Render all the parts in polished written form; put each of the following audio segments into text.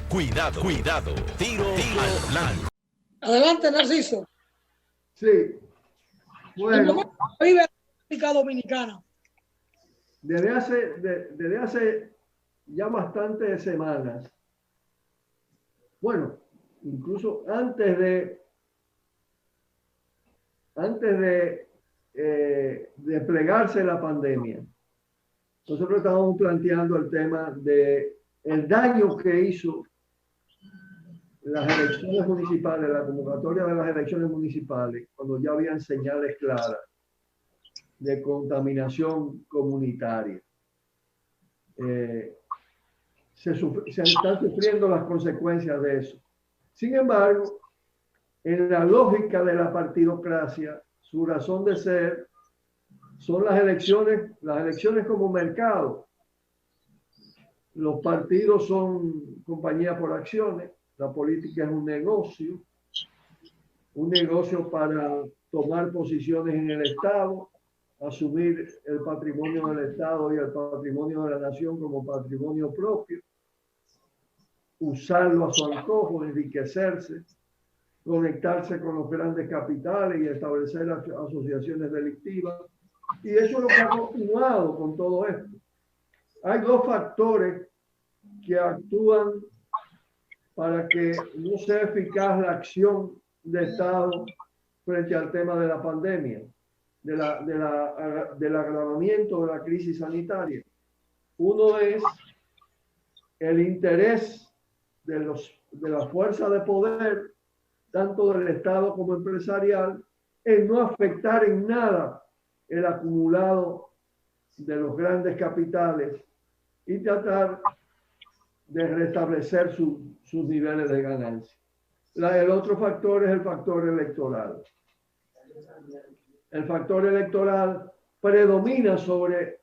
Cuidado, cuidado. Tiro al blanco. Adelante, Narciso. Sí. Bueno, vive la República Dominicana. Desde hace ya bastantes semanas, bueno, incluso antes de desplegarse la pandemia, nosotros estábamos planteando el tema de el daño que hizo las elecciones municipales, la convocatoria de las elecciones municipales, cuando ya habían señales claras de contaminación comunitaria. Se están sufriendo las consecuencias de eso. Sin embargo, en la lógica de la partidocracia, su razón de ser son las elecciones como mercado. Los partidos son compañía por acciones, la política es un negocio para tomar posiciones en el Estado, asumir el patrimonio del Estado y el patrimonio de la nación como patrimonio propio, usarlo a su antojo, enriquecerse, conectarse con los grandes capitales y establecer asociaciones delictivas. Y eso es lo que ha continuado con todo esto. Hay dos factores que actúan para que no sea eficaz la acción de Estado frente al tema de la pandemia, del agravamiento de la crisis sanitaria. Uno es el interés de la fuerza de poder, tanto del Estado como empresarial, en no afectar en nada el acumulado de los grandes capitales y tratar de restablecer sus niveles de ganancia. El otro factor es el factor electoral. El factor electoral predomina sobre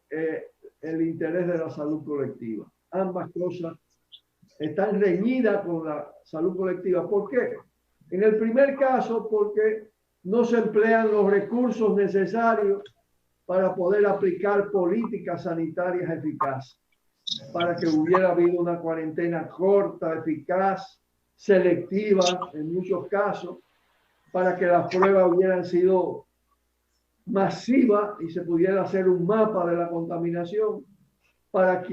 el interés de la salud colectiva. Ambas cosas están reñidas con la salud colectiva. ¿Por qué? En el primer caso, porque no se emplean los recursos necesarios para poder aplicar políticas sanitarias eficaces, para que hubiera habido una cuarentena corta, eficaz, selectiva en muchos casos, para que las pruebas hubieran sido masivas y se pudiera hacer un mapa de la contaminación para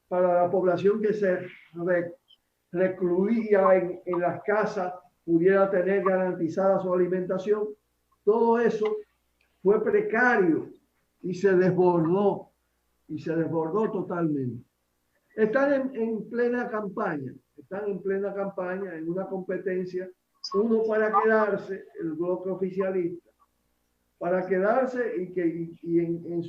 la población que se recluía en las casas pudiera tener garantizada su alimentación. Todo eso fue precario y se desbordó totalmente. Están en plena campaña, en una competencia, uno para quedarse, el bloque oficialista, para quedarse y en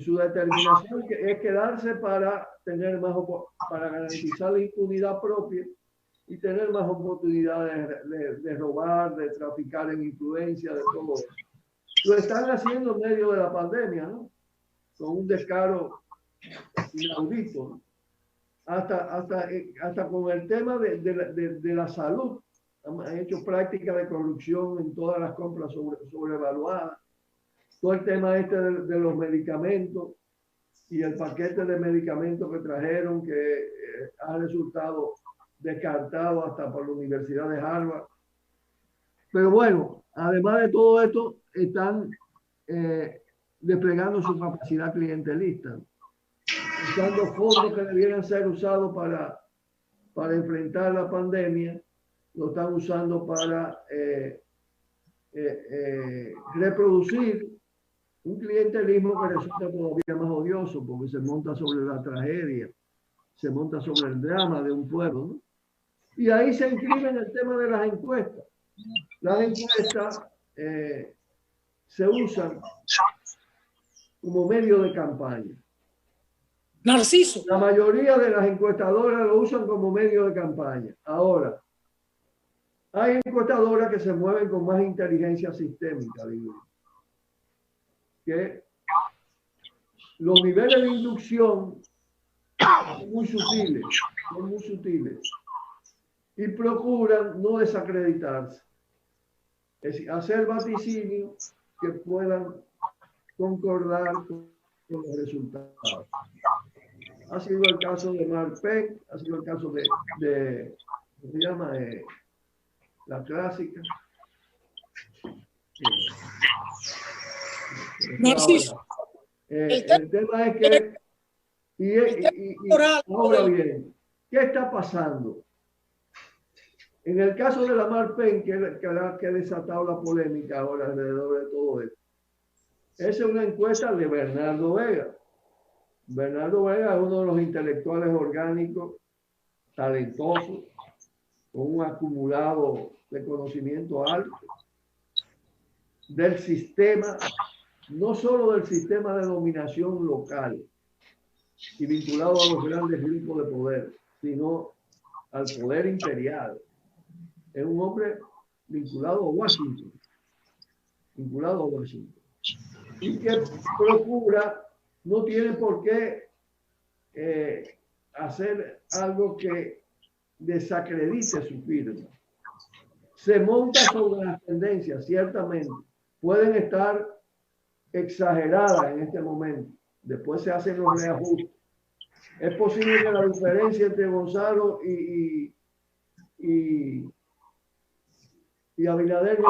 su determinación que es quedarse para garantizar la impunidad propia y tener más oportunidades de robar, de traficar en influencia, de todo eso. Lo están haciendo en medio de la pandemia, ¿no? Con un descaro inaudito, ¿no? Hasta con el tema de la salud. Han hecho prácticas de corrupción en todas las compras sobrevaluadas. Todo el tema de los medicamentos y el paquete de medicamentos que trajeron que ha resultado descartado hasta por la Universidad de Harvard. Pero bueno, además de todo esto, están desplegando su capacidad clientelista, usando fondos que debieran ser usados para enfrentar la pandemia, lo están usando para reproducir un clientelismo que resulta todavía más odioso porque se monta sobre la tragedia, se monta sobre el drama de un pueblo, ¿no? Y ahí se inscribe en el tema de las encuestas. Las encuestas se usan como medio de campaña. Narciso. La mayoría de las encuestadoras lo usan como medio de campaña. Ahora, hay encuestadoras que se mueven con más inteligencia sistémica, digo, que los niveles de inducción son muy sutiles y procuran no desacreditarse. Es decir, hacer vaticinios que puedan concordar con los resultados. Ha sido el caso de Marpec, ha sido el caso ¿cómo se llama? La clásica. Narciso. El tema es que, ahora bien, ¿qué está pasando? En el caso de la Marpen, que ha desatado la polémica ahora alrededor de todo esto, esa es una encuesta de Bernardo Vega. Bernardo Vega es uno de los intelectuales orgánicos, talentosos, con un acumulado de conocimiento alto del sistema, no solo del sistema de dominación local y vinculado a los grandes grupos de poder, sino al poder imperial. Es un hombre vinculado a Washington, y que procura, no tiene por qué hacer algo que desacredite su firma. Se monta sobre las tendencias, ciertamente. Pueden estar exageradas en este momento. Después se hacen los reajustes. Es posible que la diferencia entre Gonzalo y Abinader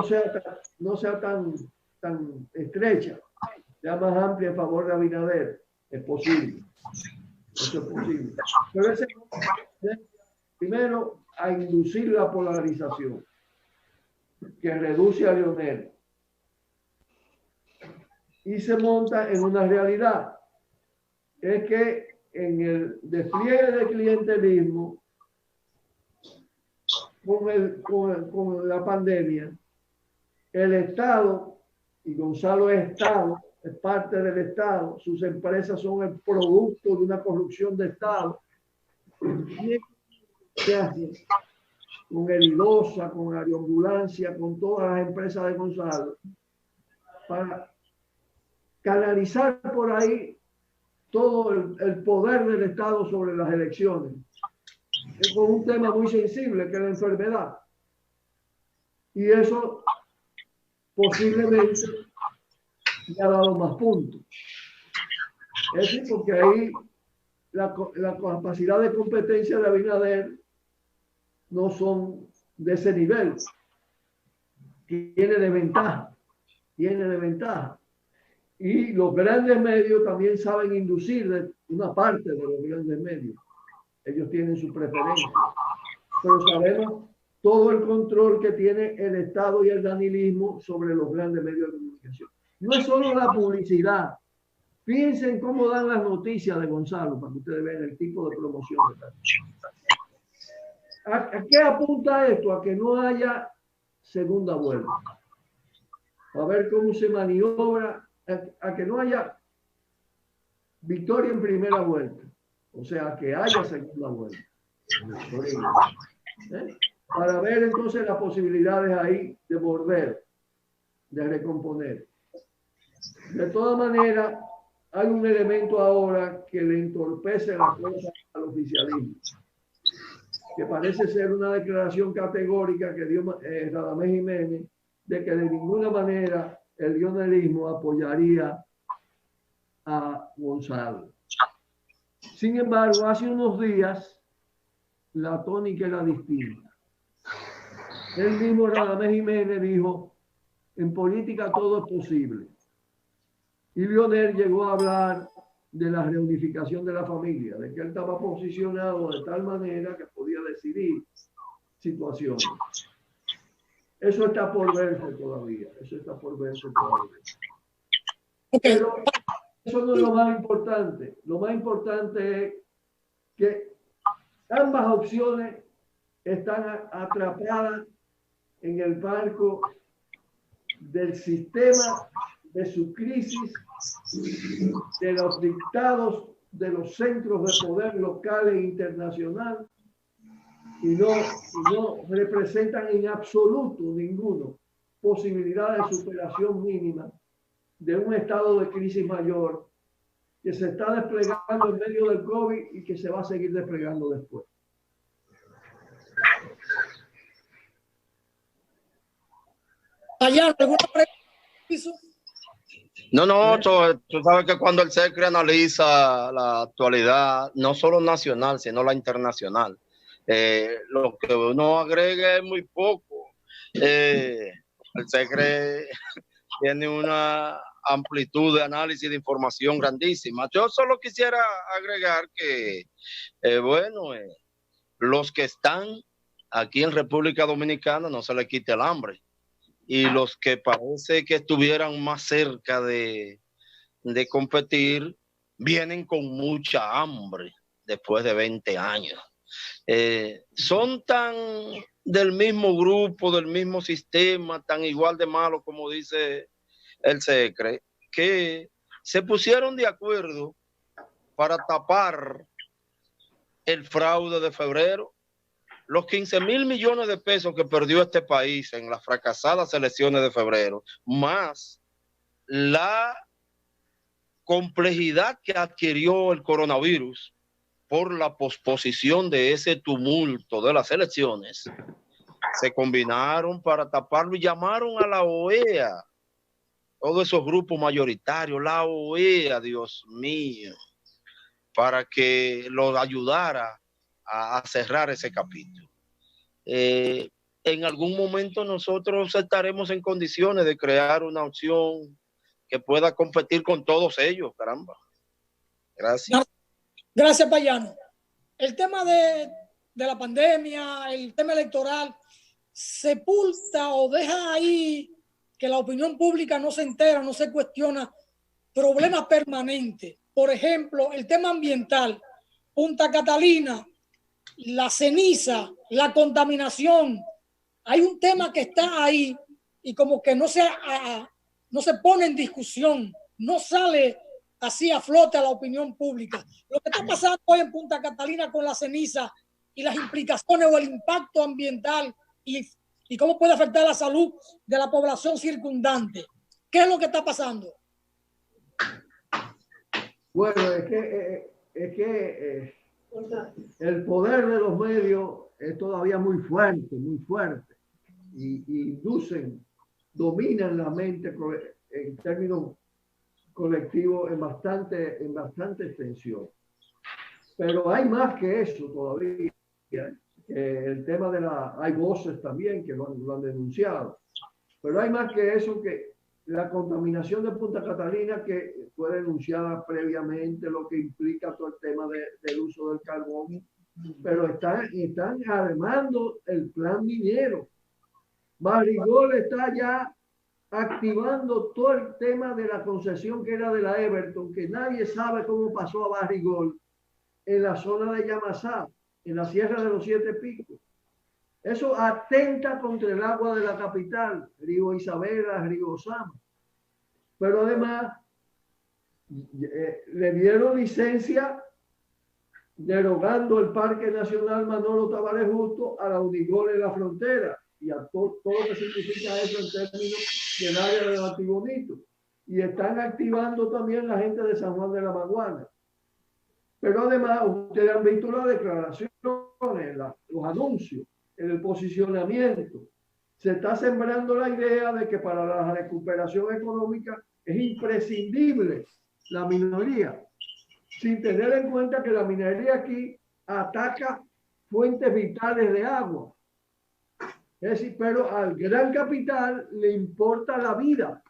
no sea tan estrecha, sea más amplia en favor de Abinader. Es posible. Eso es posible. Pero ese primero a inducir la polarización que reduce a Leonel y se monta en una realidad. Es que en el despliegue del clientelismo con la pandemia, el Estado, y Gonzalo es Estado, es parte del Estado, sus empresas son el producto de una corrupción de Estado. ¿Qué hace? Con Eridosa, con Aeroambulancia, con todas las empresas de Gonzalo, para canalizar por ahí todo el poder del Estado sobre las elecciones. Es con un tema muy sensible que es la enfermedad. Y eso posiblemente le ha dado más puntos. Es decir, porque ahí la capacidad de competencia de Abinader no son de ese nivel. Tiene de ventaja. Y los grandes medios también saben inducir de una parte de los grandes medios. Ellos tienen su preferencia. Pero sabemos todo el control que tiene el Estado y el danilismo sobre los grandes medios de comunicación. No es solo la publicidad. Piensen cómo dan las noticias de Gonzalo, para que ustedes vean el tipo de promoción que dan. ¿A qué apunta esto? A que no haya segunda vuelta. A ver cómo se maniobra, a que no haya victoria en primera vuelta. O sea, que haya segunda vuelta. Para ver entonces las posibilidades ahí de volver, de recomponer. De todas maneras, hay un elemento ahora que le entorpece la cosa al oficialismo, que parece ser una declaración categórica que dio Radamés Jiménez de que de ninguna manera el leonelismo apoyaría a Gonzalo. Sin embargo, hace unos días la tónica era distinta. El mismo Radamés Jiménez dijo, en política todo es posible. Y Leonel llegó a hablar de la reunificación de la familia, de que él estaba posicionado de tal manera que podía decidir situaciones. Eso está por verse todavía. Pero eso no es lo más importante. Lo más importante es que ambas opciones están atrapadas en el barco del sistema, de su crisis, de los dictados de los centros de poder local e internacional, y no representan en absoluto ninguno posibilidad de superación mínima de un estado de crisis mayor que se está desplegando en medio del COVID y que se va a seguir desplegando después. Allá, ¿alguna pregunta? No, tú sabes que cuando el SECRE analiza la actualidad, no solo nacional, sino la internacional, lo que uno agrega es muy poco. El SECRE tiene una amplitud de análisis de información grandísima. Yo solo quisiera agregar que, los que están aquí en República Dominicana no se les quite el hambre. Y los que parece que estuvieran más cerca de competir, vienen con mucha hambre después de 20 años. Son tan del mismo grupo, del mismo sistema, tan igual de malos como dice el SECRE, que se pusieron de acuerdo para tapar el fraude de febrero. Los 15,000 millones de pesos que perdió este país en las fracasadas elecciones de febrero, más la complejidad que adquirió el coronavirus por la posposición de ese tumulto de las elecciones, se combinaron para taparlo y llamaron a la OEA, todos esos grupos mayoritarios, la OEA, Dios mío, para que los ayudara a cerrar ese capítulo. En algún momento nosotros estaremos en condiciones de crear una opción que pueda competir con todos ellos, caramba. Gracias. Gracias, Payano. El tema de la pandemia, el tema electoral, sepulta o deja ahí que la opinión pública no se entera, no se cuestiona problemas permanentes. Por ejemplo, el tema ambiental, Punta Catalina, la ceniza, la contaminación. Hay un tema que está ahí y como que no se pone en discusión, no sale así a flote a la opinión pública. Lo que está pasando hoy en Punta Catalina con la ceniza y las implicaciones o el impacto ambiental y cómo puede afectar la salud de la población circundante. ¿Qué es lo que está pasando? Bueno, es que el poder de los medios es todavía muy fuerte y dominan la mente en términos colectivos en bastante extensión. Pero hay más que eso todavía. El tema hay voces también que lo han denunciado. Pero hay más que eso, que la contaminación de Punta Catalina, que fue denunciada previamente, lo que implica todo el tema del uso del carbón, pero están armando el plan minero. Barrigol está ya activando todo el tema de la concesión que era de la Everton, que nadie sabe cómo pasó a Barrigol en la zona de Yamasá, en la Sierra de los Siete Picos. Eso atenta contra el agua de la capital, Río Isabela, Río Sama. Pero además, le dieron licencia derogando el Parque Nacional Manolo Tavares Justo a la Unigol en la frontera y a todo lo que significa eso en términos del área de Batibonito. Y están activando también la gente de San Juan de la Maguana. Pero además, ustedes han visto las declaraciones, los anuncios, el posicionamiento. Se está sembrando la idea de que para la recuperación económica es imprescindible la minería, sin tener en cuenta que la minería aquí ataca fuentes vitales de agua. Es decir, pero al gran capital le importa la vida.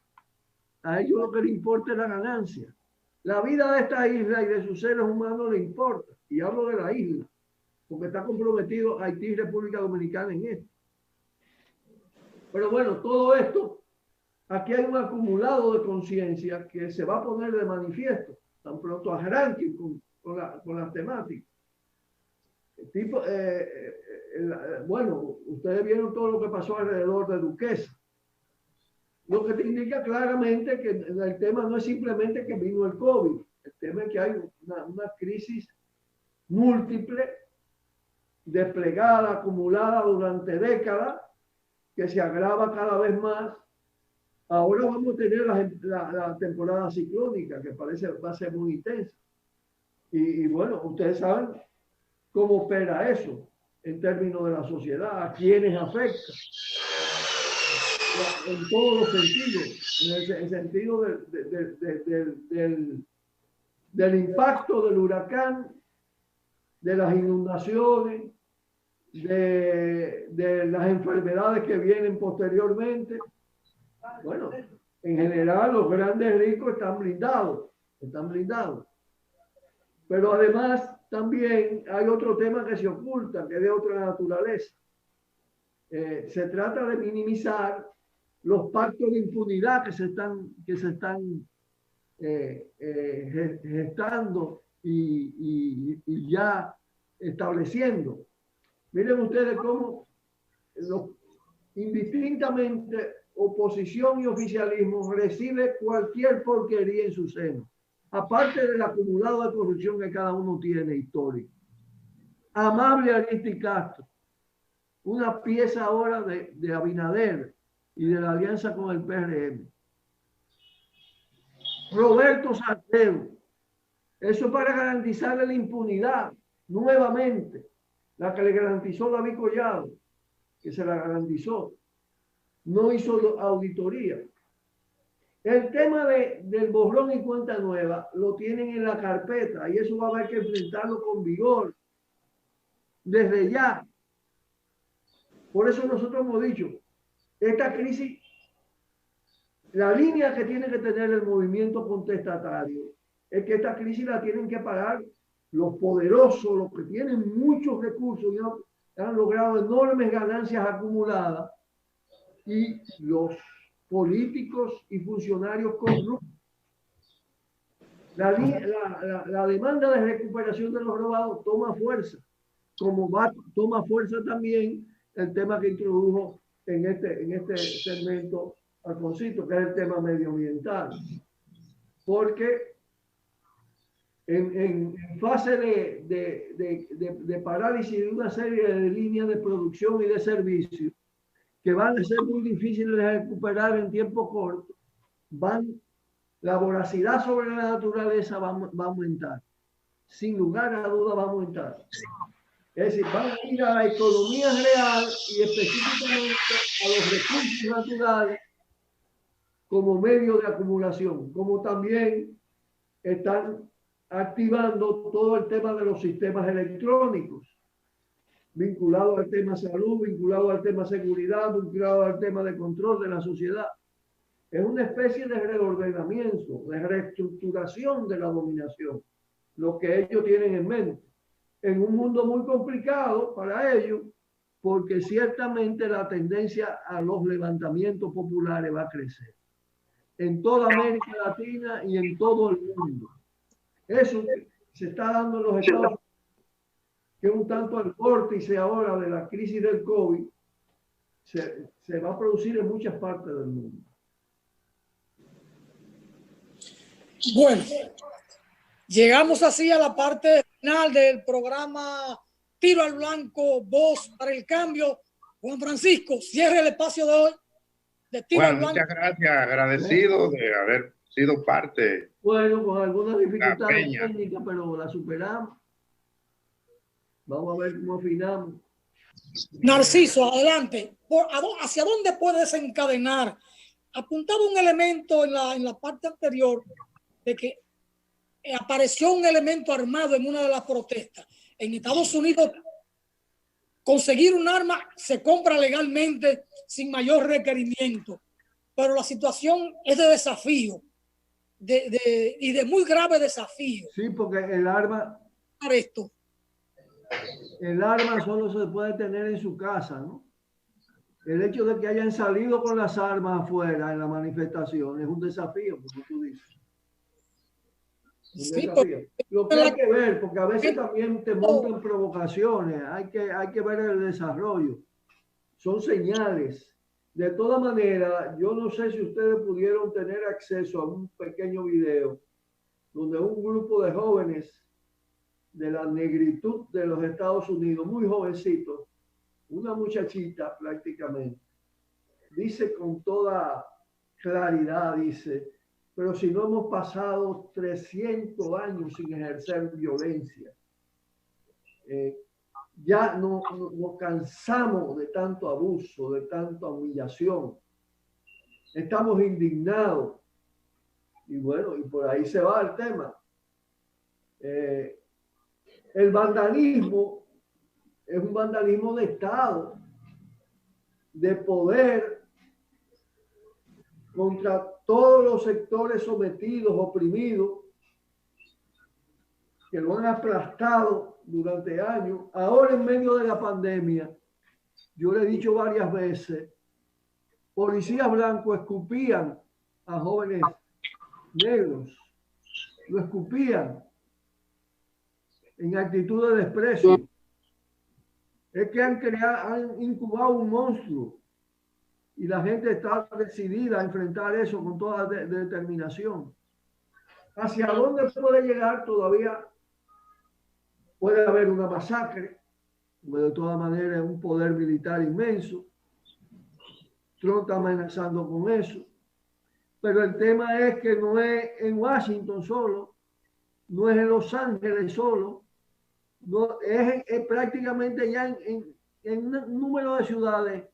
A ellos lo que le importa es la ganancia. La vida de esta isla y de sus seres humanos le importa. Y hablo de la isla, porque está comprometido Haití y República Dominicana en esto. Pero bueno, todo esto, aquí hay un acumulado de conciencia que se va a poner de manifiesto tan pronto arranquen con las temáticas. Bueno, ustedes vieron todo lo que pasó alrededor de Duquesa. Lo que te indica claramente que el tema no es simplemente que vino el COVID. El tema es que hay una crisis múltiple, desplegada, acumulada durante décadas, que se agrava cada vez más. Ahora vamos a tener la temporada ciclónica, que va a ser muy intensa. Y bueno, ustedes saben cómo opera eso en términos de la sociedad, a quiénes afecta. en todos los sentidos, en el sentido del impacto del huracán, de las inundaciones, de las enfermedades que vienen posteriormente. Bueno, en general los grandes ricos están blindados. Pero además también hay otro tema que se oculta, que es de otra naturaleza. Se trata de minimizar los pactos de impunidad que se están gestando y ya estableciendo. Miren ustedes cómo indistintamente oposición y oficialismo recibe cualquier porquería en su seno, aparte del acumulado de corrupción que cada uno tiene histórico. Amable Aristi Castro, una pieza ahora de Abinader y de la alianza con el PRM. Roberto Salcedo, eso para garantizarle la impunidad nuevamente, la que le garantizó David Collado, que se la garantizó, no hizo auditoría. El tema del borrón y cuenta nueva lo tienen en la carpeta y eso va a haber que enfrentarlo con vigor desde ya. Por eso nosotros hemos dicho, esta crisis, la línea que tiene que tener el movimiento contestatario es que esta crisis la tienen que pagar los poderosos, los que tienen muchos recursos y han logrado enormes ganancias acumuladas, y los políticos y funcionarios corruptos. La demanda de recuperación de los robados toma fuerza, toma fuerza también el tema que introdujo en este segmento Alfonsito, que es el tema medioambiental. Porque en fase de parálisis de una serie de líneas de producción y de servicios que van a ser muy difíciles de recuperar en tiempo corto, la voracidad sobre la naturaleza va a aumentar. Sin lugar a duda va a aumentar. Es decir, van a ir a la economía real y específicamente a los recursos naturales como medio de acumulación, como también están activando todo el tema de los sistemas electrónicos, vinculado al tema salud, vinculado al tema seguridad, vinculado al tema de control de la sociedad. Es una especie de reordenamiento, de reestructuración de la dominación, lo que ellos tienen en mente, en un mundo muy complicado para ellos, porque ciertamente la tendencia a los levantamientos populares va a crecer en toda América Latina y en todo el mundo. Eso se está dando en los Estados Unidos, que un tanto al vórtice ahora de la crisis del COVID se va a producir en muchas partes del mundo. Bueno, llegamos así a la parte final del programa Tiro al Blanco, Voz para el Cambio. Juan Francisco, cierre el espacio de hoy de Tiro al Blanco. Muchas gracias, agradecido de haber sido parte. Bueno, con algunas dificultades técnicas, pero la superamos. Vamos a ver cómo afinamos. Narciso, adelante. ¿Hacia dónde puede desencadenar? Apuntaba un elemento en la parte anterior de que apareció un elemento armado en una de las protestas. En Estados Unidos, conseguir un arma se compra legalmente sin mayor requerimiento, pero la situación es de desafío y de muy grave desafío. Sí, porque el arma solo se puede tener en su casa, ¿no? El hecho de que hayan salido con las armas afuera en la manifestación es un desafío, como tú dices. Sí, lo que hay que ver, porque a veces también te montan provocaciones, hay que ver el desarrollo. Son señales. De todas maneras, yo no sé si ustedes pudieron tener acceso a un pequeño video donde un grupo de jóvenes de la negritud de los Estados Unidos, muy jovencitos, una muchachita prácticamente, dice con toda claridad, dice: pero si no hemos pasado 300 años sin ejercer violencia, ya nos cansamos de tanto abuso, de tanta humillación. estamos indignados. Y bueno, y por ahí se va el tema. El vandalismo es un vandalismo de Estado, de poder, contra todos los sectores sometidos, oprimidos, que lo han aplastado durante años. Ahora, en medio de la pandemia, yo le he dicho varias veces, policías blancos escupían a jóvenes negros, lo escupían en actitud de desprecio. Es que han incubado un monstruo y la gente está decidida a enfrentar eso con toda determinación. ¿Hacia dónde puede llegar? Todavía puede haber una masacre, pero de todas maneras un poder militar inmenso. Trump está amenazando con eso. Pero el tema es que no es en Washington solo, no es en Los Ángeles solo, no, es prácticamente ya en un número de ciudades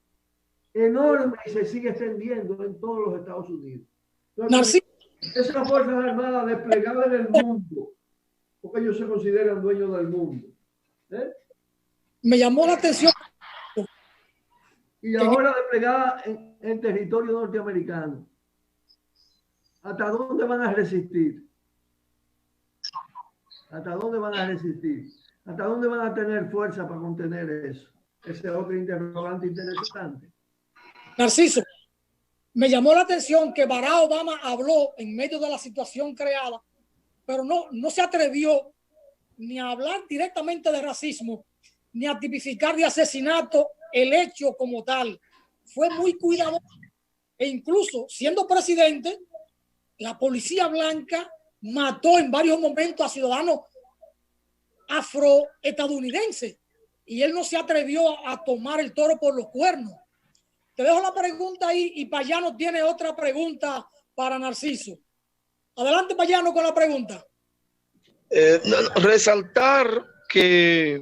enorme y se sigue extendiendo en todos los Estados Unidos. Entonces, esas Fuerzas Armadas desplegadas en el mundo, porque ellos se consideran dueños del mundo. Me llamó la atención. Y ahora desplegada en territorio norteamericano. ¿Hasta dónde van a resistir? ¿Hasta dónde van a resistir? ¿Hasta dónde van a tener fuerza para contener eso? Ese es otro interrogante interesante. Narciso, me llamó la atención que Barack Obama habló en medio de la situación creada, pero no se atrevió ni a hablar directamente de racismo, ni a tipificar de asesinato el hecho como tal. Fue muy cuidadoso e incluso siendo presidente, la policía blanca mató en varios momentos a ciudadanos afroestadounidenses y él no se atrevió a tomar el toro por los cuernos. Te dejo la pregunta ahí y Payano tiene otra pregunta para Narciso. Adelante, Payano, con la pregunta. Resaltar que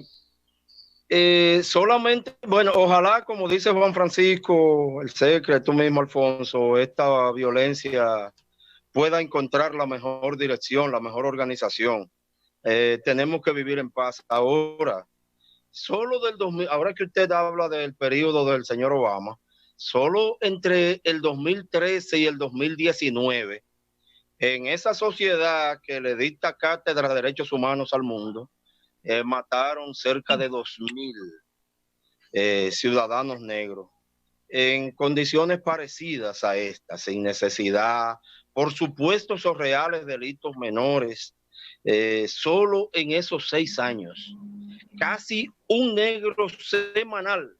solamente, bueno, ojalá, como dice Juan Francisco, el secretario, tú mismo, Alfonso, esta violencia pueda encontrar la mejor dirección, la mejor organización. Tenemos que vivir en paz. Ahora, solo del 2000, ahora que usted habla del periodo del señor Obama, solo entre el 2013 y el 2019, en esa sociedad que le dicta cátedra de derechos humanos al mundo, mataron cerca de 2,000 ciudadanos negros en condiciones parecidas a estas, sin necesidad, por supuestos o reales delitos menores. Solo en esos 6 años, casi un negro semanal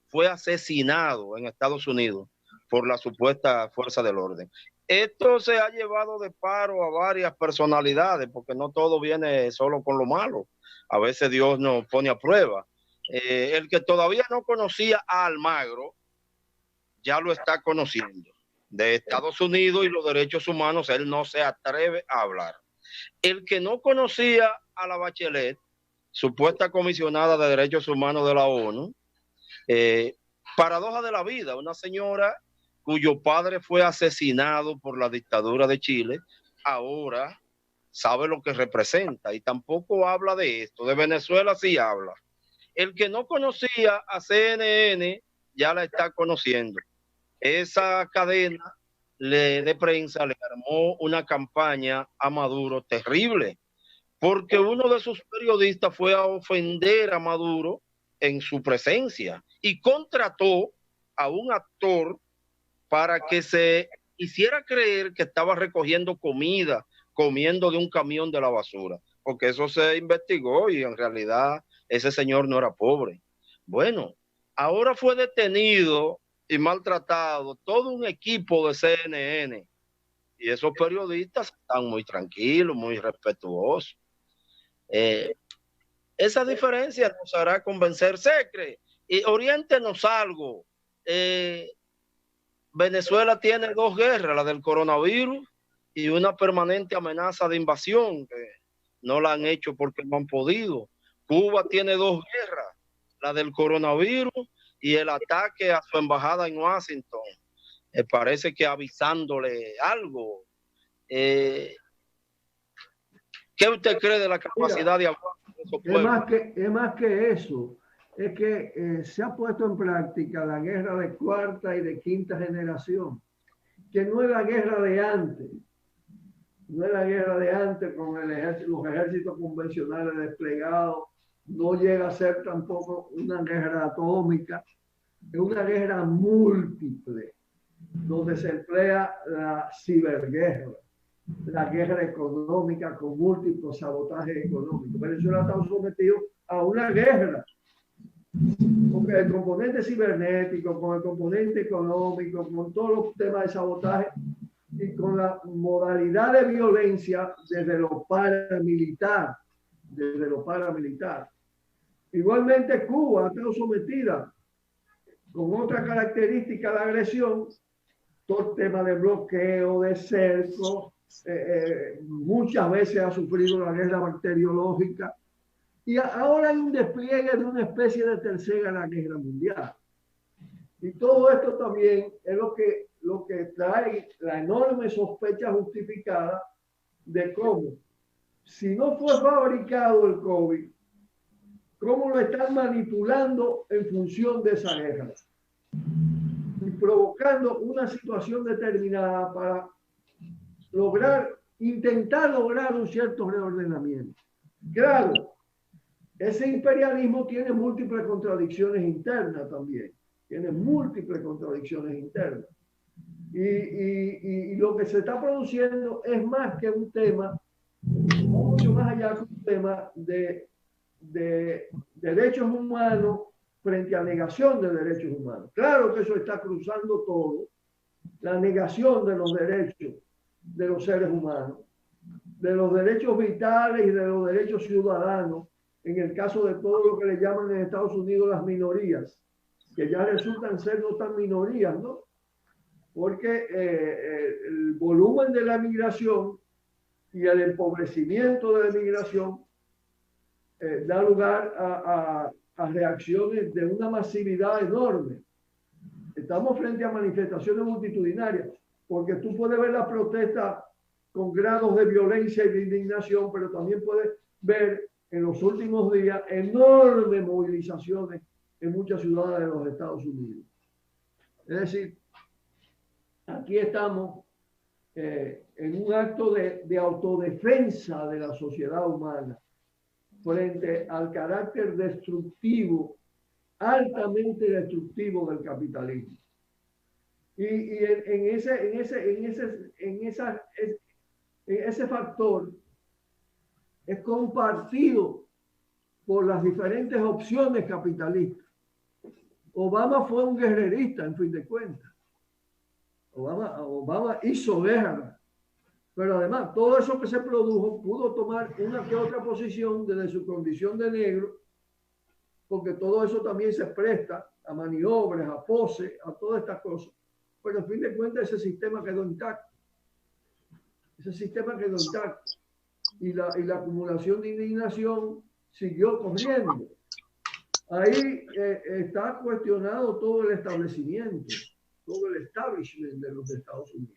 fue asesinado en Estados Unidos por la supuesta fuerza del orden. Esto se ha llevado de paro a varias personalidades, porque no todo viene solo con lo malo. A veces Dios nos pone a prueba. El que todavía no conocía a Almagro, ya lo está conociendo. De Estados Unidos y los derechos humanos, él no se atreve a hablar. El que no conocía a la Bachelet, supuesta comisionada de derechos humanos de la ONU, paradoja de la vida, una señora cuyo padre fue asesinado por la dictadura de Chile, ahora sabe lo que representa y tampoco habla de esto. De Venezuela sí habla. El que no conocía a CNN ya la está conociendo. Esa cadena de prensa le armó una campaña a Maduro terrible, porque uno de sus periodistas fue a ofender a Maduro en su presencia y contrató a un actor para que se hiciera creer que estaba recogiendo comida, comiendo de un camión de la basura, porque eso se investigó y en realidad ese señor no era pobre. Bueno, ahora fue detenido y maltratado todo un equipo de CNN y esos periodistas están muy tranquilos, muy respetuosos. Esa diferencia nos hará convencer. Secre, y oriéntenos algo. Venezuela tiene 2 guerras, la del coronavirus y una permanente amenaza de invasión, que no la han hecho porque no han podido. Cuba tiene 2 guerras, la del coronavirus y el ataque a su embajada en Washington. parece que avisándole algo. ¿Qué usted cree de la capacidad de aguante de esos pueblos? Es más que eso. Es que se ha puesto en práctica la guerra de cuarta y de quinta generación, que no es la guerra de antes. No es la guerra de antes con los ejércitos convencionales desplegados. No llega a ser tampoco una guerra atómica. Es una guerra múltiple, donde se emplea la ciberguerra, la guerra económica con múltiples sabotajes económicos. Venezuela está sometido a una guerra, con el componente cibernético, con el componente económico, con todos los temas de sabotaje y con la modalidad de violencia desde lo paramilitar. Igualmente Cuba ha estado sometida con otra característica de agresión, todo el tema de bloqueo, de cerco, muchas veces ha sufrido la guerra bacteriológica y ahora hay un despliegue de una especie de tercera guerra mundial. Y todo esto también es lo que trae la enorme sospecha justificada de cómo, si no fue fabricado el COVID, cómo lo están manipulando en función de esa guerra y provocando una situación determinada para intentar lograr un cierto reordenamiento. Claro, ese imperialismo tiene múltiples contradicciones internas también. Y lo que se está produciendo es más que un tema, mucho más allá que un tema de derechos humanos frente a negación de derechos humanos. Claro que eso está cruzando todo, la negación de los derechos de los seres humanos, de los derechos vitales y de los derechos ciudadanos, en el caso de todo lo que le llaman en Estados Unidos las minorías, que ya resultan ser no tan minorías, ¿no? Porque el volumen de la migración y el empobrecimiento de la migración da lugar a reacciones de una masividad enorme. Estamos frente a manifestaciones multitudinarias, porque tú puedes ver la protesta con grados de violencia y de indignación, pero también puedes ver en los últimos días enormes movilizaciones en muchas ciudades de los Estados Unidos. Es decir, aquí estamos en un acto de autodefensa de la sociedad humana frente al carácter destructivo, altamente destructivo del capitalismo. Y ese factor es compartido por las diferentes opciones capitalistas. Obama fue un guerrerista, en fin de cuentas. Obama hizo guerra, pero además todo eso que se produjo pudo tomar una que otra posición desde su condición de negro, porque todo eso también se presta a maniobras, a poses, a todas estas cosas. Pero en fin de cuentas ese sistema quedó intacto. Y la acumulación de indignación siguió corriendo. Ahí está cuestionado todo el establecimiento, todo el establishment de los Estados Unidos.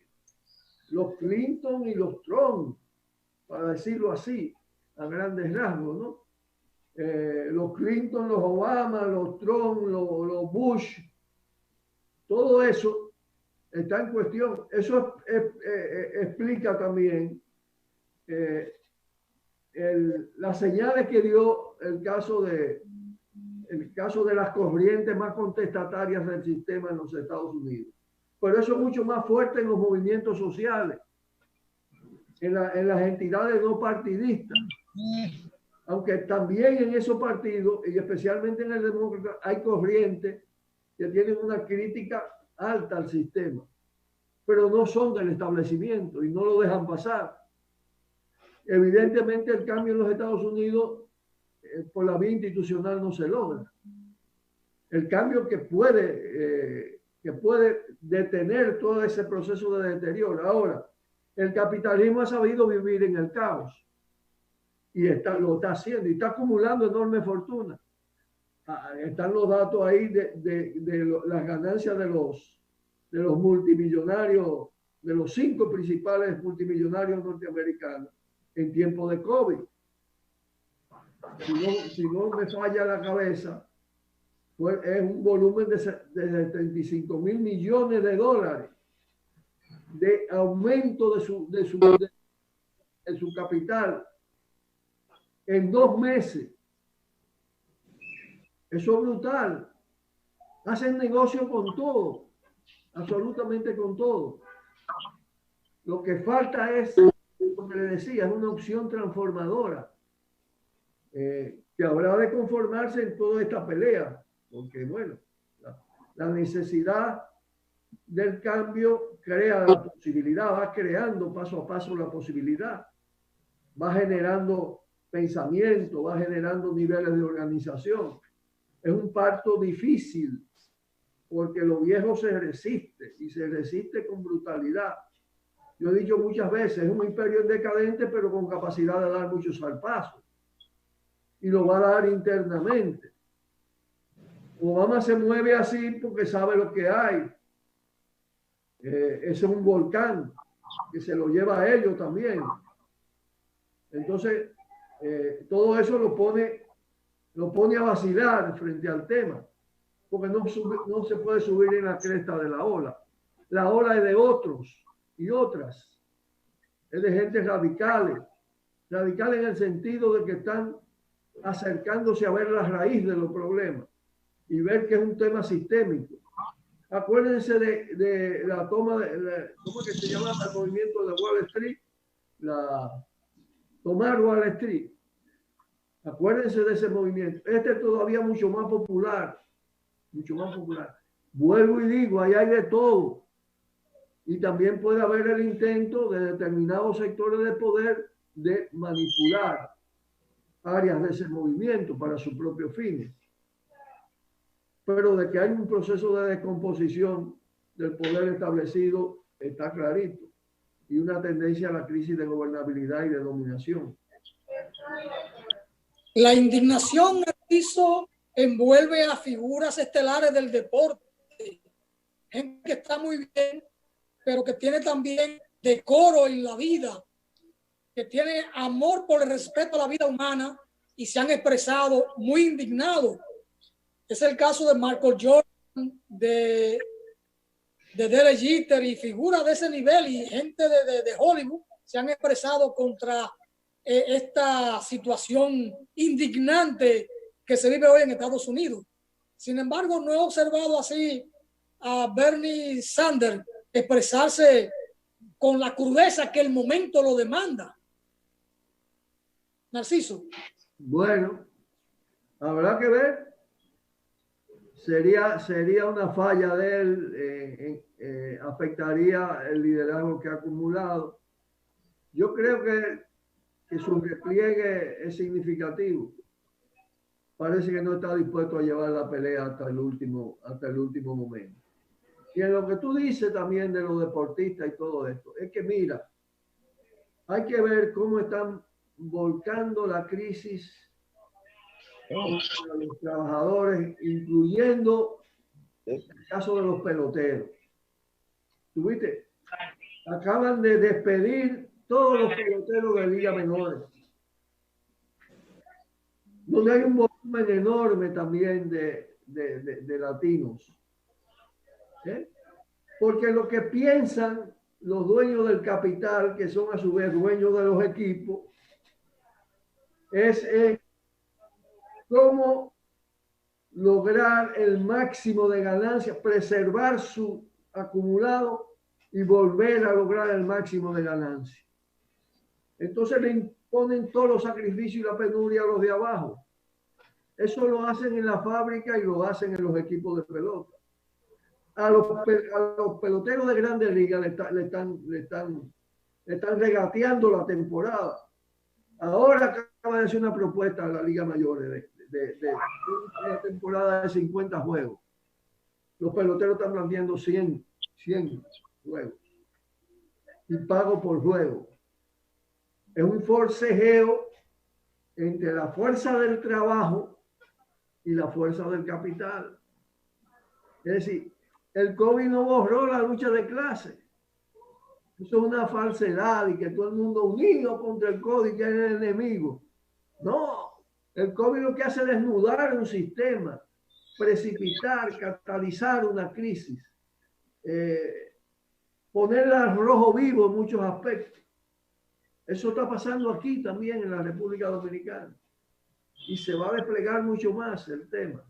Los Clinton y los Trump, para decirlo así, a grandes rasgos, ¿no? Los Clinton, los Obama, los Trump, los Bush, todo eso está en cuestión. Eso explica también las señales que dio el caso de las corrientes más contestatarias del sistema en los Estados Unidos. Pero eso es mucho más fuerte en los movimientos sociales, en las entidades no partidistas. Aunque también en esos partidos, y especialmente en el demócrata, hay corrientes que tienen una crítica alta al sistema, pero no son del establecimiento y no lo dejan pasar. Evidentemente el cambio en los Estados Unidos por la vía institucional no se logra. El cambio que puede detener todo ese proceso de deterioro. Ahora, el capitalismo ha sabido vivir en el caos y lo está haciendo y está acumulando enorme fortuna. Están los datos ahí de las ganancias de los multimillonarios, de los 5 principales multimillonarios norteamericanos en tiempo de COVID. Si no me falla la cabeza, es un volumen de 75.000 millones de dólares de aumento de su capital en 2 meses. Eso es brutal. Hacen negocio con todo, absolutamente con todo. Lo que falta es, como le decía, es una opción transformadora que habrá de conformarse en toda esta pelea, porque bueno, la necesidad del cambio crea la posibilidad, va creando paso a paso la posibilidad, va generando pensamiento, va generando niveles de organización. Es un parto difícil porque lo viejo se resiste y se resiste con brutalidad. Yo he dicho muchas veces, es un imperio decadente pero con capacidad de dar muchos zarpazos y lo va a dar internamente. Obama se mueve así porque sabe lo que hay. Ese es un volcán que se lo lleva a ellos también. Entonces, todo eso lo pone a vacilar frente al tema, porque no se puede subir en la cresta de la ola. La ola es de otros y otras. Es de gente radicales en el sentido de que están acercándose a ver la raíz de los problemas y ver que es un tema sistémico. Acuérdense de la toma ¿cómo que se llama el movimiento de Wall Street? Tomar Wall Street. Acuérdense de ese movimiento. Este es todavía mucho más popular. Mucho más popular. Vuelvo y digo, ahí hay de todo. Y también puede haber el intento de determinados sectores de poder de manipular áreas de ese movimiento para sus propios fines. Pero de que hay un proceso de descomposición del poder establecido está clarito. Y una tendencia a la crisis de gobernabilidad y de dominación. La indignación envuelve a figuras estelares del deporte. Gente que está muy bien, pero que tiene también decoro en la vida, que tiene amor por el respeto a la vida humana y se han expresado muy indignados. Es el caso de Michael Jordan, de Derek Jeter y figuras de ese nivel y gente de Hollywood se han expresado contra esta situación indignante que se vive hoy en Estados Unidos. Sin embargo, no he observado así a Bernie Sanders expresarse con la crudeza que el momento lo demanda. Narciso. Bueno, habrá que ver. Sería una falla de él, afectaría el liderazgo que ha acumulado. Yo creo que su repliegue es significativo. Parece que no está dispuesto a llevar la pelea hasta el último momento. Y en lo que tú dices también de los deportistas y todo esto, es que mira, hay que ver cómo están volcando la crisis a los trabajadores, incluyendo el caso de los peloteros. ¿Tuviste? Acaban de despedir todos los peloteros de Liga Menores, donde hay un volumen enorme también de latinos. Porque lo que piensan los dueños del capital, que son a su vez dueños de los equipos, es cómo lograr el máximo de ganancias, preservar su acumulado y volver a lograr el máximo de ganancias. Entonces le imponen todos los sacrificios y la penuria a los de abajo. Eso lo hacen en la fábrica y lo hacen en los equipos de pelota. A los peloteros de Grandes Ligas le están regateando la temporada. Ahora acaba de hacer una propuesta a la Liga Mayor de una temporada de 50 juegos. Los peloteros están planteando 100 juegos y pago por juego. Es un forcejeo entre la fuerza del trabajo y la fuerza del capital. Es decir, el COVID no borró la lucha de clase. Eso es una falsedad y que todo el mundo unido contra el COVID, que es el enemigo. No, el COVID lo que hace es desnudar un sistema, precipitar, catalizar una crisis, ponerla al rojo vivo en muchos aspectos. Eso está pasando aquí también en la República Dominicana. Y se va a desplegar mucho más el tema.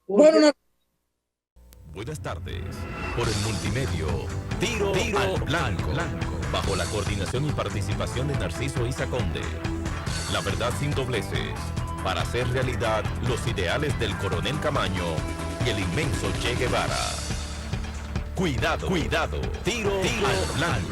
Bueno, Buenas tardes. Por el multimedio, Tiro al Blanco. Bajo la coordinación y participación de Narciso Isa Conde. La verdad sin dobleces. Para hacer realidad los ideales del Coronel Camaño y el inmenso Che Guevara. Cuidado. Tiro al Blanco.